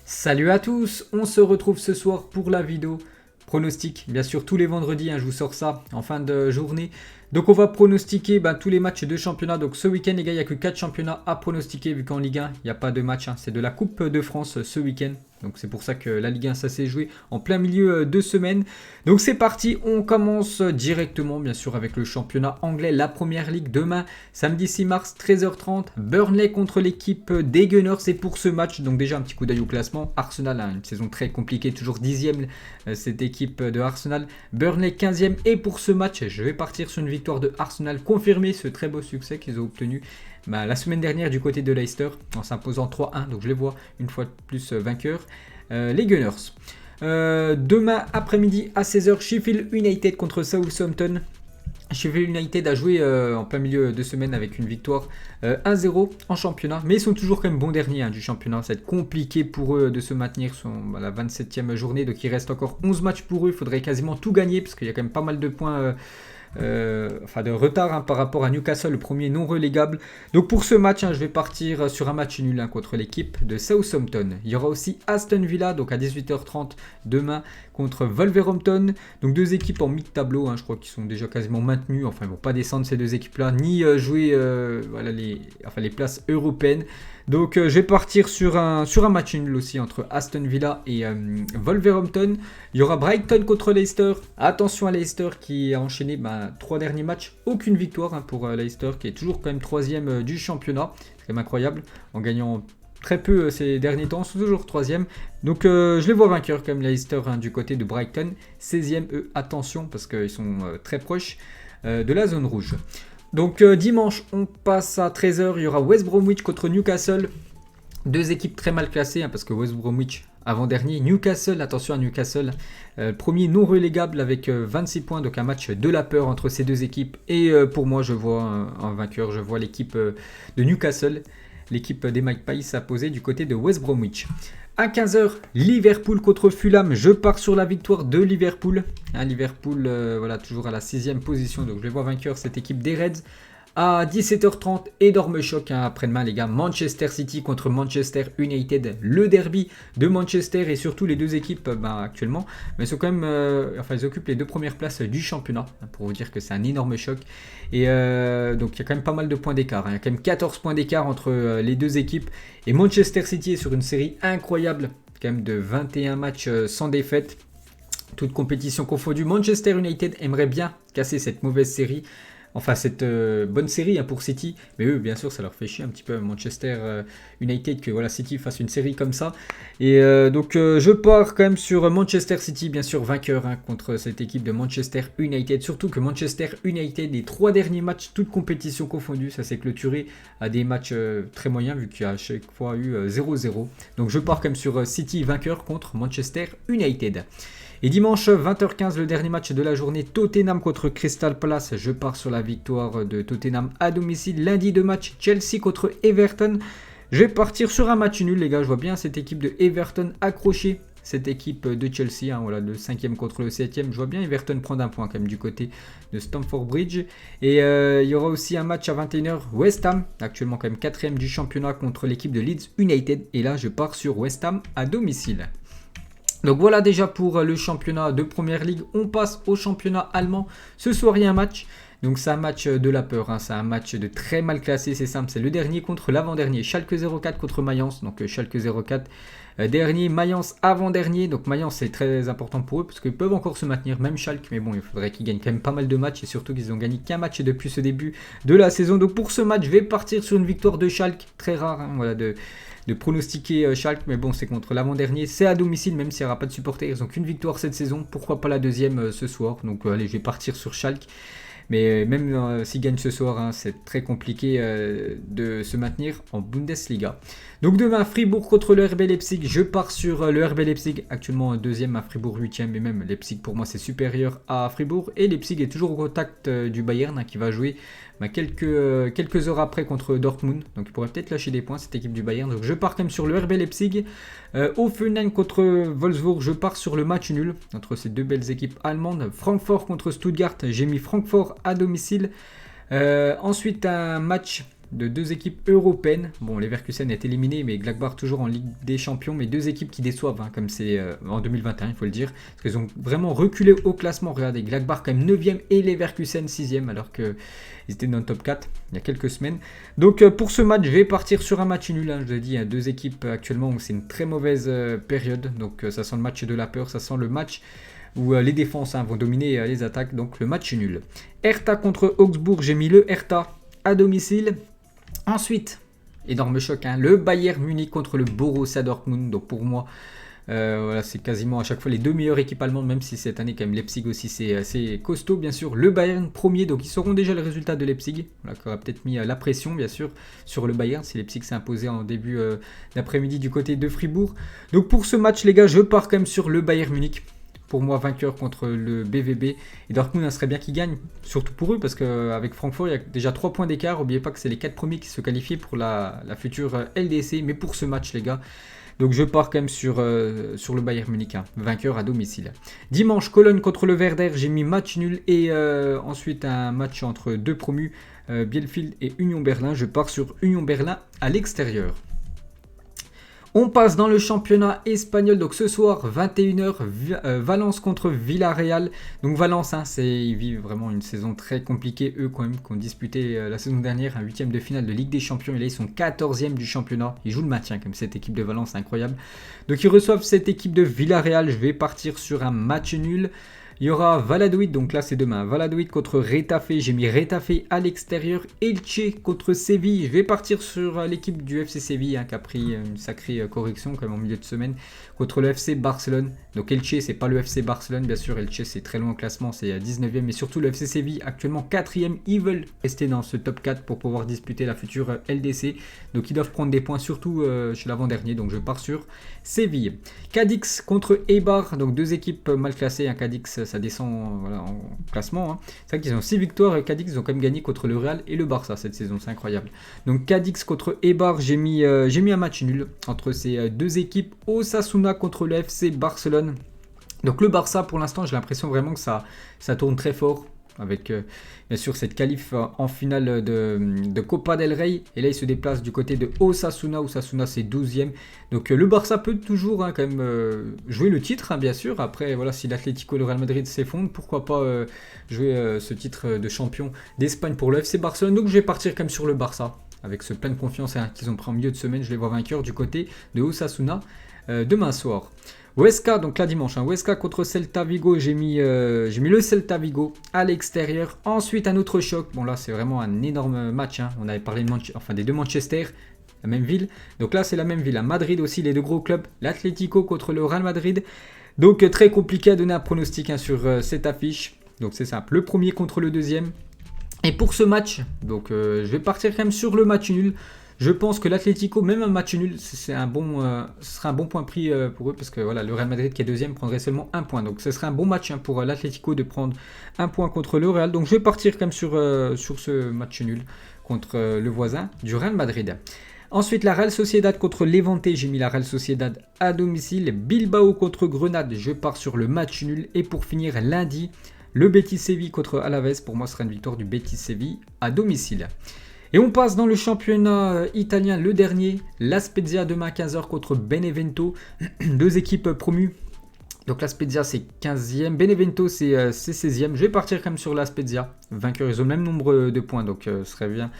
Salut à tous, on se retrouve ce soir pour la vidéo pronostic. Bien sûr, tous les vendredis, je vous sors ça en fin de journée. Donc on va pronostiquer tous les matchs de championnat. Donc ce week-end, les gars, il n'y a que 4 championnats à pronostiquer vu qu'en Ligue 1, il n'y a pas de match. C'est de la Coupe de France ce week-end. Donc c'est pour ça que la Ligue 1, ça s'est joué en plein milieu de semaine. Donc c'est parti, on commence directement bien sûr avec le championnat anglais, la Première Ligue. Demain, samedi 6 mars, 13h30, Burnley contre l'équipe des Gunners. C'est pour ce match, donc déjà un petit coup d'œil au classement. Arsenal a une saison très compliquée, toujours 10e cette équipe de Arsenal. Burnley 15e et pour ce match, je vais partir sur une victoire de Arsenal, confirmer ce très beau succès qu'ils ont obtenu la semaine dernière du côté de Leicester en s'imposant 3-1, donc je les vois une fois de plus vainqueurs, les Gunners. Demain après-midi à 16h, Sheffield United contre Southampton. Sheffield United a joué en plein milieu de semaine avec une victoire 1-0 en championnat, mais ils sont toujours quand même bons derniers du championnat. Ça va être compliqué pour eux de se maintenir sur la 27e journée, donc il reste encore 11 matchs pour eux. Il faudrait quasiment tout gagner parce qu'il y a quand même pas mal de points de retard par rapport à Newcastle, le premier non relégable. Donc pour ce match, je vais partir sur un match nul contre l'équipe de Southampton. Il y aura aussi Aston Villa, donc à 18h30 demain contre Wolverhampton. Donc deux équipes en mi-tableau, je crois qu'ils sont déjà quasiment maintenus. Enfin, ils ne vont pas descendre ces deux équipes-là, ni jouer les places européennes. Donc je vais partir sur un match nul aussi entre Aston Villa et Wolverhampton. Il y aura Brighton contre Leicester. Attention à Leicester qui a enchaîné 3 derniers matchs. Aucune victoire pour Leicester qui est toujours quand même 3e du championnat. C'est quand même incroyable. En gagnant très peu ces derniers temps, ils sont toujours 3e. Donc je les vois vainqueurs quand même Leicester du côté de Brighton. 16e eux, attention parce qu'ils sont très proches de la zone rouge. Donc dimanche, on passe à 13h, il y aura West Bromwich contre Newcastle. Deux équipes très mal classées parce que West Bromwich avant-dernier. Newcastle, attention à Newcastle, premier non relégable avec 26 points. Donc un match de la peur entre ces deux équipes. Et pour moi, je vois un vainqueur, je vois l'équipe de Newcastle. L'équipe des Magpies s'imposer du côté de West Bromwich. À 15h, Liverpool contre Fulham. Je pars sur la victoire de Liverpool. Liverpool, toujours à la 6e position. Donc je les vois vainqueurs, cette équipe des Reds. À 17h30, énorme choc après-demain les gars. Manchester City contre Manchester United. Le derby de Manchester et surtout les deux équipes actuellement. Mais ils sont quand même, ils occupent les 2 premières places du championnat. Pour vous dire que c'est un énorme choc. Et donc il y a quand même pas mal de points d'écart. Il y a quand même 14 points d'écart entre les deux équipes. Et Manchester City est sur une série incroyable. Quand même de 21 matchs sans défaite. Toute compétition confondue. Manchester United aimerait bien casser cette mauvaise série. Enfin, cette bonne série pour City. Mais eux, bien sûr, ça leur fait chier un petit peu Manchester United que City fasse une série comme ça. Et donc, je pars quand même sur Manchester City, bien sûr, vainqueur contre cette équipe de Manchester United. Surtout que Manchester United, les 3 derniers matchs, toutes compétitions confondues, ça s'est clôturé à des matchs très moyens, vu qu'il y a à chaque fois eu 0-0. Donc, je pars quand même sur City vainqueur contre Manchester United. Et dimanche 20h15, le dernier match de la journée, Tottenham contre Crystal Palace. Je pars sur la victoire de Tottenham à domicile. Lundi de match, Chelsea contre Everton. Je vais partir sur un match nul les gars. Je vois bien cette équipe de Everton accrocher cette équipe de Chelsea. Le 5e contre le 7e. Je vois bien Everton prendre un point quand même du côté de Stamford Bridge. Et il y aura aussi un match à 21h, West Ham, actuellement quand même 4e du championnat contre l'équipe de Leeds United. Et là, je pars sur West Ham à domicile. Donc voilà déjà pour le championnat de Première Ligue. On passe au championnat allemand. Ce soir, il y a un match. Donc c'est un match de la peur. C'est un match de très mal classé. C'est simple. C'est le dernier contre l'avant-dernier. Schalke 04 contre Mayence. Donc Schalke 04 dernier. Mayence avant-dernier. Donc Mayence, c'est très important pour eux parce qu'ils peuvent encore se maintenir. Même Schalke. Mais bon, il faudrait qu'ils gagnent quand même pas mal de matchs. Et surtout qu'ils n'ont gagné qu'un match depuis ce début de la saison. Donc pour ce match, je vais partir sur une victoire de Schalke. Très rare de pronostiquer Schalke, mais bon, c'est contre l'avant-dernier, c'est à domicile, même s'il n'y aura pas de supporters, ils n'ont qu'une victoire cette saison, pourquoi pas la deuxième ce soir, donc allez, je vais partir sur Schalke, mais même s'ils gagnent ce soir, c'est très compliqué de se maintenir en Bundesliga. Donc demain, Fribourg contre le RB Leipzig, je pars sur le RB Leipzig, actuellement deuxième à Fribourg 8e, mais même Leipzig pour moi c'est supérieur à Fribourg, et Leipzig est toujours au contact du Bayern qui va jouer quelques heures après contre Dortmund, donc il pourrait peut-être lâcher des points cette équipe du Bayern, donc je pars quand même sur le RB Leipzig. Hoffenheim contre Wolfsburg, je pars sur le match nul entre ces deux belles équipes allemandes. Francfort contre Stuttgart, j'ai mis Francfort à domicile. Ensuite un match de deux équipes européennes. Bon, Leverkusen est éliminé, mais Gladbach toujours en Ligue des Champions. Mais deux équipes qui déçoivent, hein, comme c'est en 2021, il faut le dire. Parce qu'ils ont vraiment reculé au classement. Regardez, Gladbach quand même 9e et Leverkusen 6e, alors qu'ils étaient dans le top 4 il y a quelques semaines. Donc pour ce match, je vais partir sur un match nul. Hein, je vous ai dit, hein, deux équipes actuellement où c'est une très mauvaise période. Donc ça sent le match de la peur, ça sent le match où les défenses vont dominer les attaques, donc le match nul. Hertha contre Augsbourg, j'ai mis le Hertha à domicile. Ensuite, énorme choc, hein, le Bayern Munich contre le Borussia Dortmund. Donc pour moi, voilà, c'est quasiment à chaque fois les deux meilleures équipes allemandes, même si cette année quand même Leipzig aussi c'est assez costaud bien sûr. Le Bayern premier, donc ils sauront déjà le résultat de Leipzig, voilà, qui aura peut-être mis la pression bien sûr sur le Bayern si Leipzig s'est imposé en début d'après-midi du côté de Fribourg. Donc pour ce match les gars, je pars quand même sur le Bayern Munich. Pour moi, vainqueur contre le BVB. Et Dortmund, ça serait bien qu'ils gagnent, surtout pour eux, parce qu'avec Francfort, il y a déjà 3 points d'écart. N'oubliez pas que c'est les 4 premiers qui se qualifient pour la future LDC. Mais pour ce match, les gars, donc je pars quand même sur le Bayern Munich, hein, vainqueur à domicile. Dimanche, Cologne contre le Werder, j'ai mis match nul. Et ensuite, un match entre deux promus, Bielefeld et Union Berlin. Je pars sur Union Berlin à l'extérieur. On passe dans le championnat espagnol, donc ce soir 21h, Valence contre Villarreal. Donc Valence, hein, ils vivent vraiment une saison très compliquée, eux quand même, qui ont disputé la saison dernière un 8e de finale de Ligue des Champions. Et là ils sont 14e du championnat, ils jouent le maintien comme cette équipe de Valence, incroyable. Donc ils reçoivent cette équipe de Villarreal, je vais partir sur un match nul. Il y aura Valladolid, donc là c'est demain. Valladolid contre Retafe, j'ai mis Retafe à l'extérieur. Elche contre Séville, je vais partir sur l'équipe du FC Séville, hein, qui a pris une sacrée correction quand même en milieu de semaine. Contre le FC Barcelone. Donc Elche, c'est pas le FC Barcelone, bien sûr. Elche, c'est très loin au classement, c'est 19e. Mais surtout le FC Séville, actuellement 4e. Ils veulent rester dans ce top 4 pour pouvoir disputer la future LDC. Donc ils doivent prendre des points, surtout chez l'avant-dernier. Donc je pars sur Séville. Cadix contre Eibar, donc deux équipes mal classées. Hein. Cadix, ça descend voilà, en classement. Hein. C'est vrai qu'ils ont 6 victoires. Cadix, ils ont quand même gagné contre le Real et le Barça cette saison. C'est incroyable. Donc Cadix contre Eibar, j'ai mis un match nul entre ces deux équipes. Osasuna contre le FC Barcelone. Donc le Barça, pour l'instant, j'ai l'impression vraiment que ça tourne très fort. Avec bien sûr cette qualif en finale de Copa del Rey. Et là il se déplace du côté de Osasuna. Osasuna c'est 12e. Donc le Barça peut toujours hein, quand même jouer le titre hein, bien sûr. Après voilà, si l'Atlético et le Real Madrid s'effondrent, pourquoi pas jouer ce titre de champion d'Espagne pour le FC Barcelone. Donc je vais partir quand même sur le Barça. Avec ce plein de confiance hein, qu'ils ont pris en milieu de semaine. Je les vois vainqueurs du côté de Osasuna demain soir. Huesca, donc là dimanche, hein, Huesca contre Celta Vigo, j'ai mis le Celta Vigo à l'extérieur. Ensuite un autre choc, bon là c'est vraiment un énorme match, hein. On avait parlé des deux Manchester, la même ville. Donc là c'est la même ville, hein. Madrid aussi, les deux gros clubs, l'Atlético contre le Real Madrid. Donc très compliqué à donner un pronostic hein, sur cette affiche. Donc c'est simple, le premier contre le deuxième. Et pour ce match, donc je vais partir quand même sur le match nul. Je pense que l'Atlético, même un match nul, ce sera un bon point pris pour eux. Parce que voilà, le Real Madrid qui est deuxième prendrait seulement un point. Donc ce serait un bon match hein, pour l'Atlético de prendre un point contre le Real. Donc je vais partir quand même sur ce match nul contre le voisin du Real Madrid. Ensuite, la Real Sociedad contre Levante. J'ai mis la Real Sociedad à domicile. Bilbao contre Grenade. Je pars sur le match nul. Et pour finir, lundi, le Betis Séville contre Alaves. Pour moi, ce sera une victoire du Betis Séville à domicile. Et on passe dans le championnat italien, le dernier, la Spezia demain à 15h contre Benevento, deux équipes promues. Donc la Spezia c'est 15e, Benevento c'est 16e. Je vais partir quand même sur la Spezia, vainqueur, ils ont le même nombre de points, donc ce serait bien.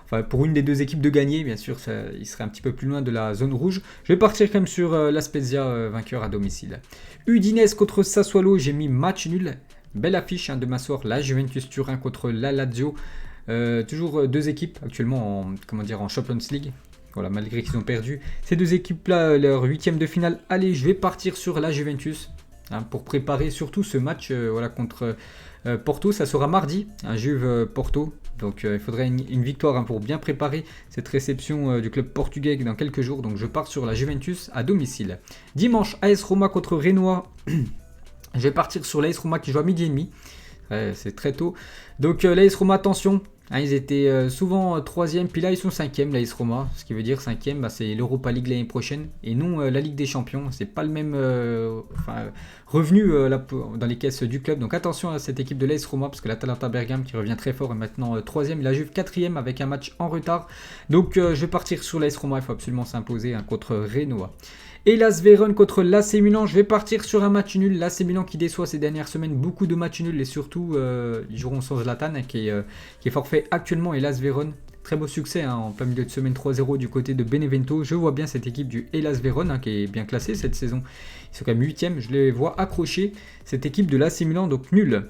Enfin, pour une des deux équipes de gagner, bien sûr, il serait un petit peu plus loin de la zone rouge. Je vais partir quand même sur la Spezia, vainqueur à domicile. Udinese contre Sassuolo, j'ai mis match nul. Belle affiche hein, demain soir, la Juventus Turin contre la Lazio. Toujours deux équipes actuellement en Champions League. Voilà, malgré qu'ils ont perdu ces deux équipes-là, leur 8e de finale. Allez, je vais partir sur la Juventus hein, pour préparer surtout ce match contre Porto. Ça sera mardi, un Juve Porto. Donc il faudrait une victoire hein, pour bien préparer cette réception du club portugais dans quelques jours. Donc je pars sur la Juventus à domicile. Dimanche, AS Roma contre Renoir. Je vais partir sur l'AS Roma qui joue à midi et demi. Ouais, c'est très tôt. Donc l'AS Roma, attention, Hein, ils étaient souvent 3e, puis là ils sont 5e, l'AS Roma. Ce qui veut dire 5e, bah, c'est l'Europa League l'année prochaine et non la Ligue des Champions. C'est pas le même revenu dans les caisses du club. Donc attention à cette équipe de l'AS Roma parce que l'Atalanta Bergame qui revient très fort est maintenant 3e. La Juve 4e avec un match en retard. Donc je vais partir sur l'AS Roma. Il faut absolument s'imposer contre Renoa. Et l'AS Vérone contre l'AC Milan, je vais partir sur un match nul. L'AC Milan qui déçoit ces dernières semaines, beaucoup de matchs nuls et surtout ils joueront sans Zlatan qui est forfait actuellement. Et l'AS Vérone, très beau succès en plein milieu de semaine 3-0 du côté de Benevento. Je vois bien cette équipe du Hellas Vérone qui est bien classée cette saison. Ils sont quand même 8e, je les vois accrocher cette équipe de l'AC Milan, donc nul.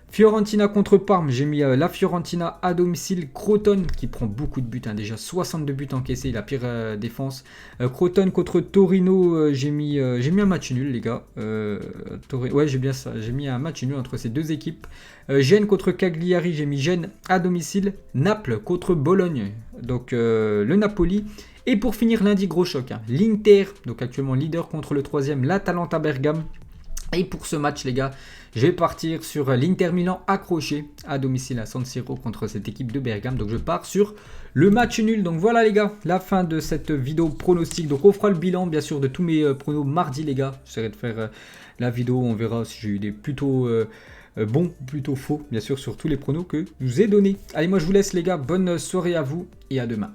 Fiorentina contre Parme, j'ai mis la Fiorentina à domicile. Crotone qui prend beaucoup de buts, déjà 62 buts encaissés, la pire défense. Crotone contre Torino, j'ai mis un match nul les gars. Ouais j'ai bien ça, j'ai mis un match nul entre ces deux équipes. Gênes contre Cagliari, j'ai mis Gênes à domicile. Naples contre Bologne, donc le Napoli. Et pour finir lundi, gros choc, l'Inter, donc actuellement leader contre le 3e, l'Atalanta Bergame. Et pour ce match les gars, je vais partir sur l'Inter Milan accroché à domicile à San Siro contre cette équipe de Bergame. Donc je pars sur le match nul. Donc voilà les gars, la fin de cette vidéo pronostic. Donc on fera le bilan bien sûr de tous mes pronos mardi les gars. J'essaierai de faire la vidéo, on verra si j'ai eu des plutôt bons, plutôt faux bien sûr sur tous les pronos que je vous ai donnés. Allez moi je vous laisse les gars, bonne soirée à vous et à demain.